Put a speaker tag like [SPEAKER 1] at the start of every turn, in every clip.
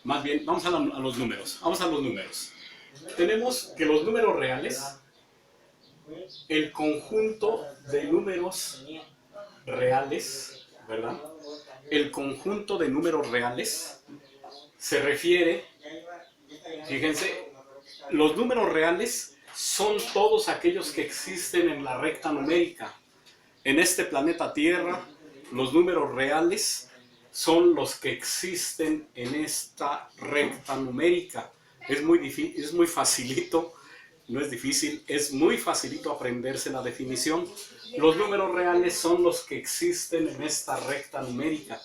[SPEAKER 1] Más bien, vamos a los números. Vamos a los números. Tenemos que los números reales, el conjunto de números reales, ¿verdad? El conjunto de números reales se refiere, fíjense, los números reales son todos aquellos que existen en la recta numérica. En este planeta Tierra, los números reales son los que existen en esta recta numérica. Es muy facilito, no es difícil, es muy facilito aprenderse la definición. Los números reales son los que existen en esta recta numérica.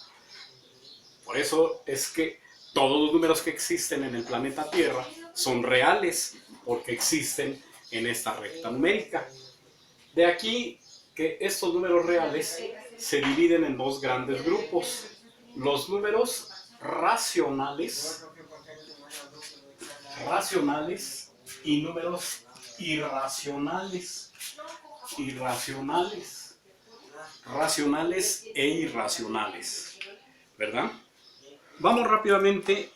[SPEAKER 1] Por eso es que todos los números que existen en el planeta Tierra son reales, porque existen en esta recta numérica. De aquí que estos números reales se dividen en dos grandes grupos: los números racionales y números irracionales. Racionales e irracionales, ¿verdad? Vamos rápidamente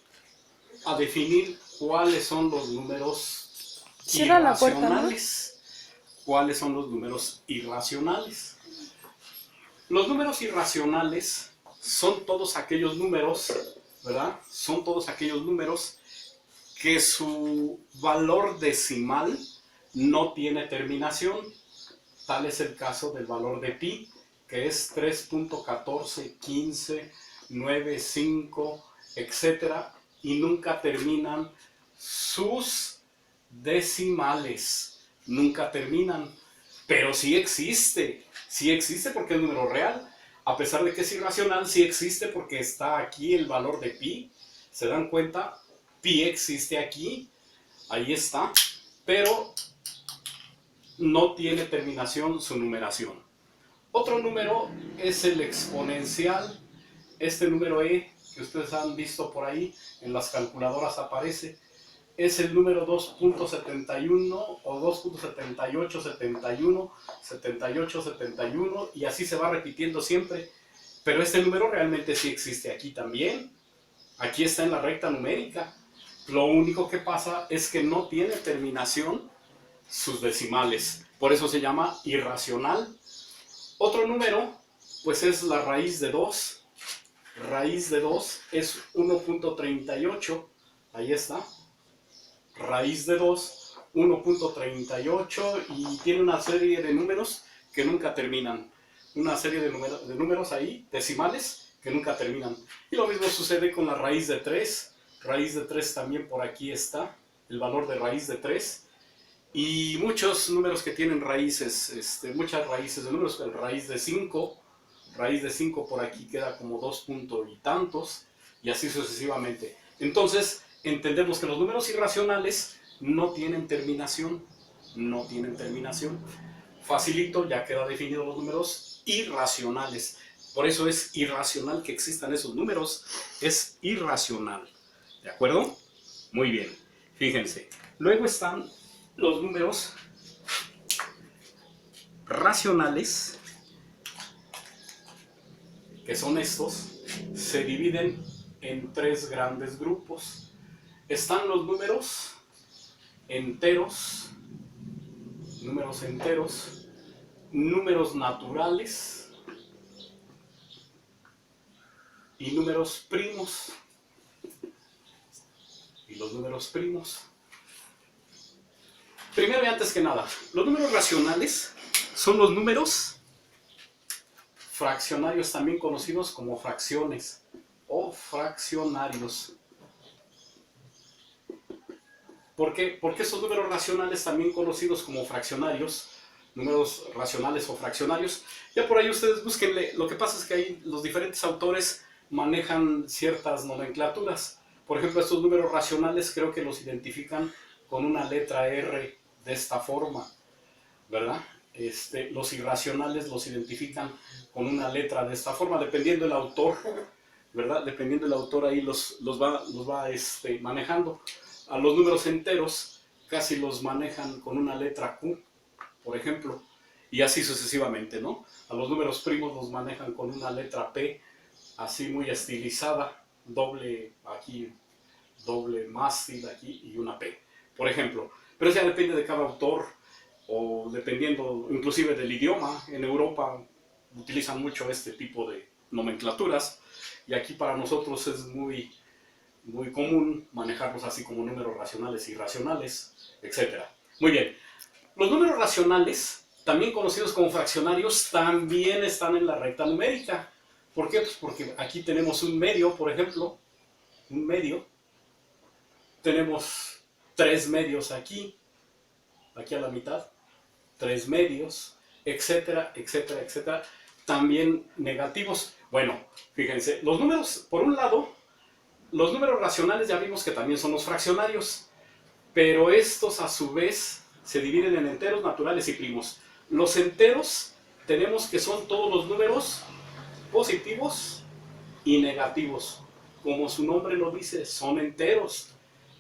[SPEAKER 1] a definir cuáles son los números irracionales. ¿Cuáles son los números irracionales? Los números irracionales son todos aquellos números, ¿verdad? Son todos aquellos números que su valor decimal no tiene terminación. Tal es el caso del valor de pi, que es 3.141595, etc. Y nunca terminan sus decimales. Nunca terminan. Pero sí existe porque es número real. A pesar de que es irracional, sí existe porque está aquí el valor de pi. ¿Se dan cuenta? Pi existe aquí, ahí está, pero no tiene terminación su numeración. Otro número es el exponencial. Este número E, que ustedes han visto por ahí, en las calculadoras aparece, es el número 2.71 o 2.7871, 7871, y así se va repitiendo siempre. Pero este número realmente sí existe aquí también. Aquí está en la recta numérica. Lo único que pasa es que no tiene terminación sus decimales. Por eso se llama irracional. Otro número, pues es la raíz de 2. Raíz de 2 es 1.38. Ahí está. Raíz de 2, 1.38, y tiene una serie de números que nunca terminan. Una serie de números ahí, decimales, que nunca terminan. Y lo mismo sucede con la raíz de 3. Raíz de 3 también por aquí está, el valor de raíz de 3. Y muchos números que tienen raíces, muchas raíces de números, el raíz de 5. Raíz de 5 por aquí queda como 2 puntos y tantos, y así sucesivamente. Entonces, entendemos que los números irracionales no tienen terminación. No tienen terminación. Facilito, ya queda definido los números irracionales. Por eso es irracional que existan esos números. Es irracional. ¿De acuerdo? Muy bien. Fíjense. Luego están los números racionales, que son estos. Se dividen en tres grandes grupos. Están los números enteros, números naturales y números primos. Y los números primos. Primero y antes que nada, los números racionales son los números fraccionarios, también conocidos como fracciones o fraccionarios. ¿Por qué? Porque esos números racionales, también conocidos como fraccionarios, números racionales o fraccionarios, ya por ahí ustedes búsquenle. Lo que pasa es que ahí los diferentes autores manejan ciertas nomenclaturas. Por ejemplo, estos números racionales creo que los identifican con una letra R de esta forma, ¿verdad? Los irracionales los identifican con una letra de esta forma, dependiendo del autor, ¿verdad? Dependiendo del autor ahí los va manejando. A los números enteros casi los manejan con una letra Q, por ejemplo, y así sucesivamente, ¿no? A los números primos los manejan con una letra P, así muy estilizada, doble aquí, doble mástil aquí y una P, por ejemplo. Pero eso ya depende de cada autor o dependiendo inclusive del idioma. En Europa utilizan mucho este tipo de nomenclaturas y aquí para nosotros es muy común manejarlos así como números racionales, irracionales, etc. Muy bien. Los números racionales, también conocidos como fraccionarios, también están en la recta numérica. ¿Por qué? Pues porque aquí tenemos un medio, por ejemplo, un medio. Tenemos 3 medios aquí a la mitad, 3 medios, etcétera, etcétera, etcétera. También negativos. Bueno, fíjense, los números, por un lado, los números racionales ya vimos que también son los fraccionarios, pero estos a su vez se dividen en enteros, naturales y primos. Los enteros tenemos que son todos los números positivos y negativos. Como su nombre lo dice, son enteros.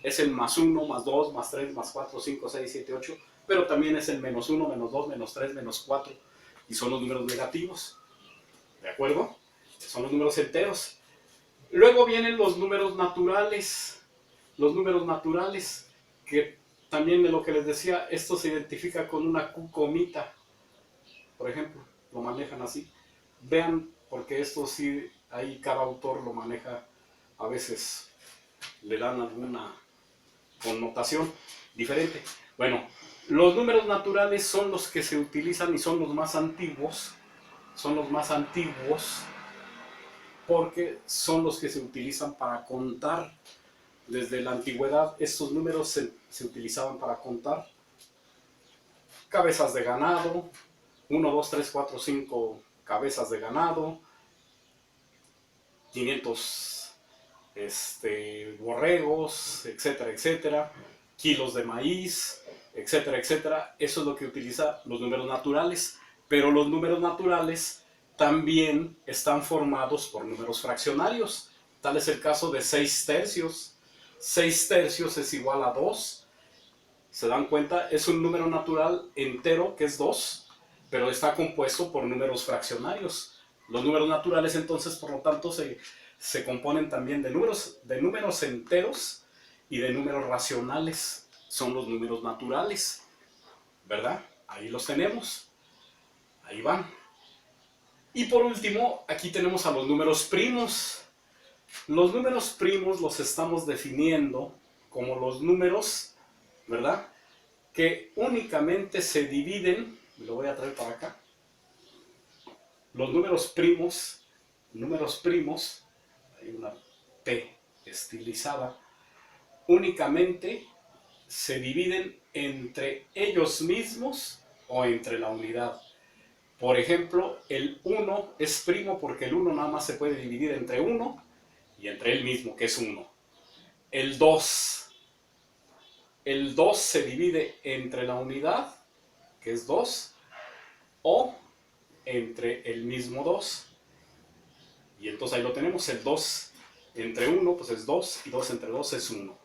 [SPEAKER 1] Es el más 1, más 2, más 3, más 4, 5, 6, 7, 8, pero también es el menos 1, menos 2, menos 3, menos 4, y son los números negativos. ¿De acuerdo? Son los números enteros. Luego vienen los números naturales. Los números naturales, que también de lo que les decía, esto se identifica con una Q comita. Por ejemplo, lo manejan así. Vean, porque esto sí, ahí cada autor lo maneja, a veces le dan alguna connotación diferente. Bueno, los números naturales son los que se utilizan y son los más antiguos. Son los más antiguos porque son los que se utilizan para contar. Desde la antigüedad estos números se utilizaban para contar cabezas de ganado, 1, 2, 3, 4, 5 cabezas de ganado, 500 borregos, etcétera, etcétera, kilos de maíz, etcétera, etcétera. Eso es lo que utiliza los números naturales, pero los números naturales también están formados por números fraccionarios. Tal es el caso de 6 tercios. 6 tercios es igual a 2. ¿Se dan cuenta? Es un número natural entero que es 2, pero está compuesto por números fraccionarios. Los números naturales entonces, por lo tanto, se componen también de números enteros y de números racionales. Son los números naturales, ¿verdad? Ahí los tenemos. Ahí van. Y por último, aquí tenemos a los números primos. Los números primos los estamos definiendo como los números, ¿verdad?, que únicamente se dividen, lo voy a traer para acá. Los números primos, hay una P estilizada, únicamente se dividen entre ellos mismos o entre la unidad. Por ejemplo, el 1 es primo porque el 1 nada más se puede dividir entre 1 y entre él mismo, que es 1. El 2 se divide entre la unidad, que es 2, o entre el mismo 2. Y entonces ahí lo tenemos, el 2 entre 1 pues es 2, y 2 entre 2 es 1.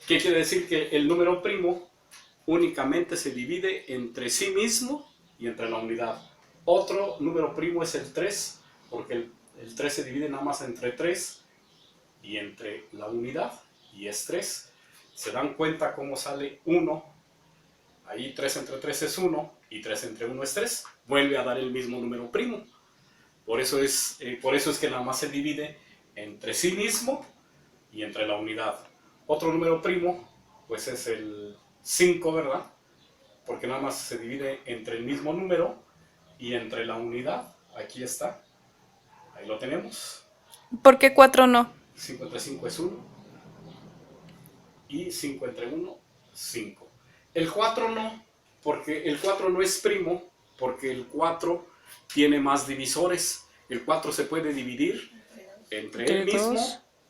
[SPEAKER 1] ¿Qué quiere decir? Que el número primo únicamente se divide entre sí mismo y entre la unidad. Otro número primo es el 3, porque el 3 se divide nada más entre 3 y entre la unidad, y es 3. ¿Se dan cuenta cómo sale 1? Ahí 3 entre 3 es 1 y 3 entre 1 es 3. Vuelve a dar el mismo número primo. Por eso es que nada más se divide entre sí mismo y entre la unidad. Otro número primo pues es el 5, ¿verdad? Porque nada más se divide entre el mismo número y entre la unidad. Aquí está. Ahí lo tenemos.
[SPEAKER 2] ¿Por qué 4 no?
[SPEAKER 1] 5 entre 5 es 1. Y 5 entre 1, 5. El 4 no, porque el 4 no es primo, porque el 4 tiene más divisores. El 4 se puede dividir entre él mismo,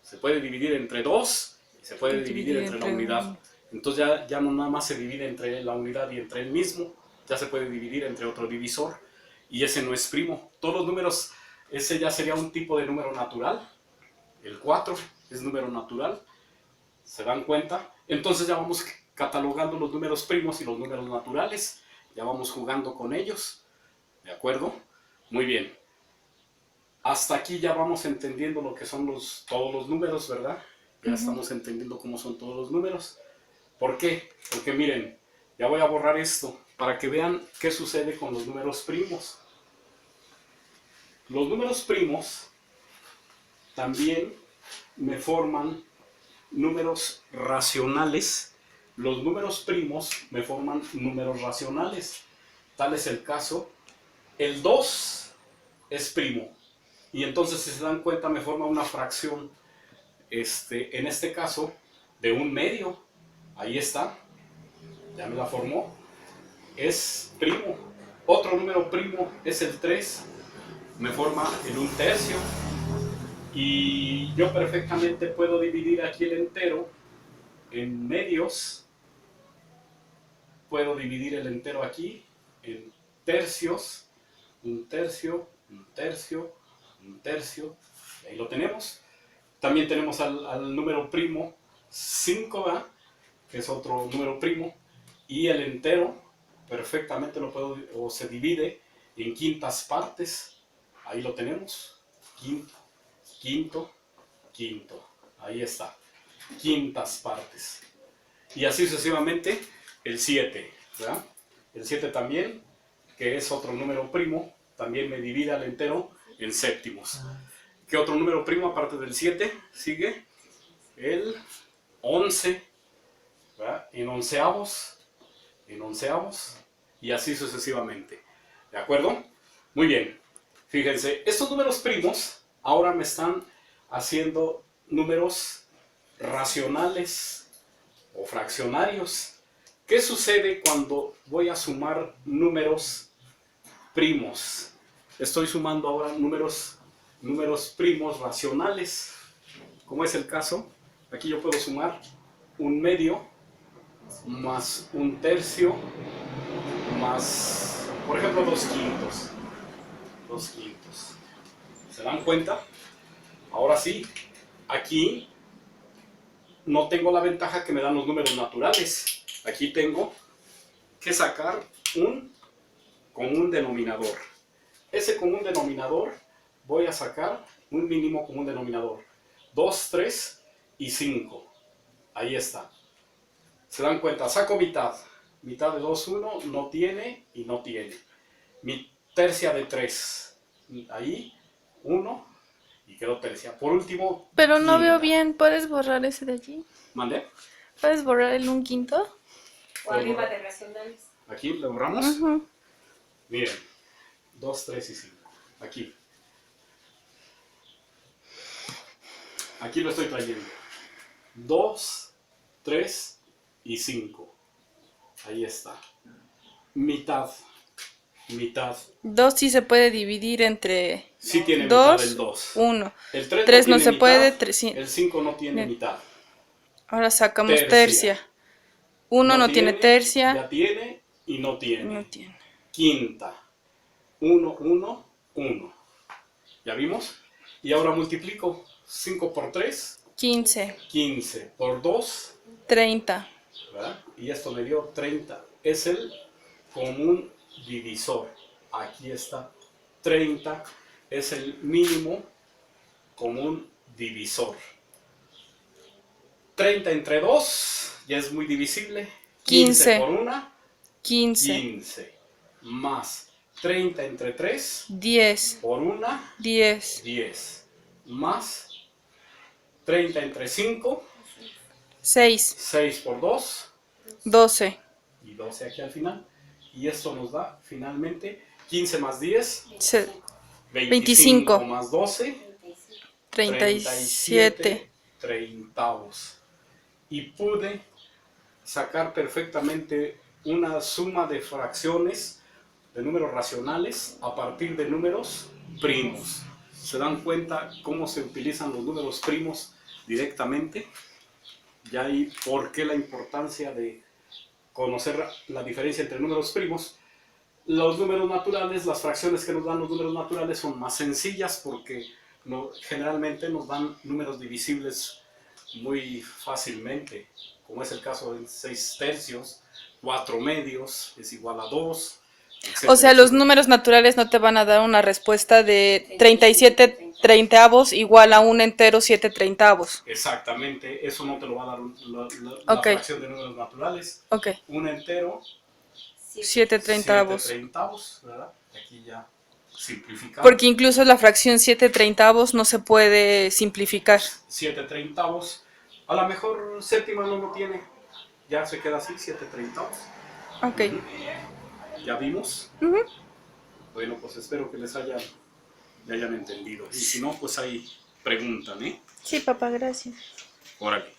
[SPEAKER 1] se puede dividir entre 2 y se puede dividir entre la unidad. Entonces ya no nada más se divide entre la unidad y entre él mismo, ya se puede dividir entre otro divisor, y ese no es primo. Todos los números, ese ya sería un tipo de número natural. El 4 es número natural. ¿Se dan cuenta? Entonces ya vamos catalogando los números primos y los números naturales. Ya vamos jugando con ellos. ¿De acuerdo? Muy bien. Hasta aquí ya vamos entendiendo lo que son todos los números, ¿verdad? Ya estamos entendiendo cómo son todos los números. ¿Por qué? Porque miren, ya voy a borrar esto para que vean qué sucede con los números primos. Los números primos también me forman números racionales. Los números primos me forman números racionales. Tal es el caso. El 2 es primo. Y entonces, si se dan cuenta, me forma una fracción. En este caso, de 1/2. Ahí está. Ya me la formó. Es primo. Otro número primo es el 3. Me forma el 1/3. Y yo perfectamente puedo dividir aquí el entero en medios. Puedo dividir el entero aquí en tercios. 1/3, 1/3, 1/3. Ahí lo tenemos. También tenemos al número primo 5, ¿verdad? Que es otro número primo. Y el entero perfectamente lo puedo, o se divide en quintas partes. Ahí lo tenemos. Quinto, quinto, quinto. Ahí está. Quintas partes. Y así sucesivamente el 7, ¿verdad? El 7 también, que es otro número primo, también me divide al entero en séptimos. ¿Qué otro número primo aparte del 7 sigue? El 11, ¿verdad? En onceavos, y así sucesivamente. ¿De acuerdo? Muy bien. Fíjense, estos números primos ahora me están haciendo números racionales o fraccionarios. ¿Qué sucede cuando voy a sumar números primos? Estoy sumando ahora números primos racionales. Como es el caso, aquí yo puedo sumar 1/2 más 1/3 más, por ejemplo, 2/5. 2/5. ¿Se dan cuenta? Ahora sí, aquí no tengo la ventaja que me dan los números naturales. Aquí tengo que sacar un común denominador. Ese común denominador voy a sacar un mínimo común denominador. 2, 3 y 5. Ahí está. ¿Se dan cuenta? Saco mitad. Mitad de 2, 1, no tiene y no tiene. Mi tercia de 3. Ahí, 1 y quedó tercia. Por último,
[SPEAKER 2] Pero no
[SPEAKER 1] quinta.
[SPEAKER 2] veo bien, ¿puedes borrar ese de allí?
[SPEAKER 1] ¿Mandé?
[SPEAKER 2] ¿Puedes borrar el 1/5?
[SPEAKER 3] O arriba de racionales.
[SPEAKER 1] Aquí le borramos. Miren, 2, 3 y 5. Aquí. Aquí lo estoy trayendo. 2, 3 y 5. Ahí está. Mitad. Mitad.
[SPEAKER 2] 2 sí se puede dividir entre
[SPEAKER 1] Sí tiene mitad el
[SPEAKER 2] 2,
[SPEAKER 1] 2.
[SPEAKER 2] 1.
[SPEAKER 1] El
[SPEAKER 2] 3 no
[SPEAKER 1] tiene
[SPEAKER 2] se
[SPEAKER 1] mitad,
[SPEAKER 2] puede, 3 sí.
[SPEAKER 1] El 5 no tiene
[SPEAKER 2] Bien.
[SPEAKER 1] mitad.
[SPEAKER 2] Ahora sacamos
[SPEAKER 1] Tercia.
[SPEAKER 2] tercia. 1 no tiene tercia.
[SPEAKER 1] Ya tiene y no tiene.
[SPEAKER 2] No tiene.
[SPEAKER 1] Quinta. 1, 1, 1. ¿Ya vimos? Y ahora multiplico 5 por 3,
[SPEAKER 2] 15,
[SPEAKER 1] 15 por 2,
[SPEAKER 2] 30.
[SPEAKER 1] ¿verdad? Y esto me dio 30. Es el común divisor. Aquí está. 30 es el mínimo común divisor. 30 entre 2 ya es muy divisible. 15 por 1,
[SPEAKER 2] 15,
[SPEAKER 1] 15. Más 30 entre 3
[SPEAKER 2] 10,
[SPEAKER 1] por 1,
[SPEAKER 2] 10,
[SPEAKER 1] 10. Más 30 entre 5,
[SPEAKER 2] 6,
[SPEAKER 1] 6 por 2
[SPEAKER 2] 12,
[SPEAKER 1] y 12 aquí al final. Y esto nos da finalmente 15 más 10,
[SPEAKER 2] 25,
[SPEAKER 1] más 12,
[SPEAKER 2] 37.
[SPEAKER 1] 30avos. Y pude sacar perfectamente una suma de fracciones de números racionales a partir de números primos. ¿Se dan cuenta cómo se utilizan los números primos directamente? Ya ahí, ¿por qué la importancia de conocer la diferencia entre números primos? Los números naturales, las fracciones que nos dan los números naturales son más sencillas porque generalmente nos dan números divisibles muy fácilmente, como es el caso de 6 tercios, 4 medios es igual a 2.
[SPEAKER 2] O sea, los números naturales no te van a dar una respuesta de 37 treintavos igual a 1 entero 7 treintavos.
[SPEAKER 1] Exactamente, eso no te lo va a dar la
[SPEAKER 2] Ok.
[SPEAKER 1] fracción de números naturales.
[SPEAKER 2] Ok.
[SPEAKER 1] Un entero,
[SPEAKER 2] 7 treintavos.
[SPEAKER 1] 7 treintavos, ¿verdad? Aquí ya simplificamos.
[SPEAKER 2] Porque incluso la fracción 7 treintavos no se puede simplificar.
[SPEAKER 1] 7 treintavos. A lo mejor séptima no lo tiene. Ya se queda así, 7 treintavos.
[SPEAKER 2] Ok.
[SPEAKER 1] Ujú. ¿Ya vimos?
[SPEAKER 2] Ujú.
[SPEAKER 1] Bueno, pues espero que les hayan entendido. Y si no, pues ahí preguntan, ¿eh?
[SPEAKER 2] Sí, papá, gracias.
[SPEAKER 1] Órale.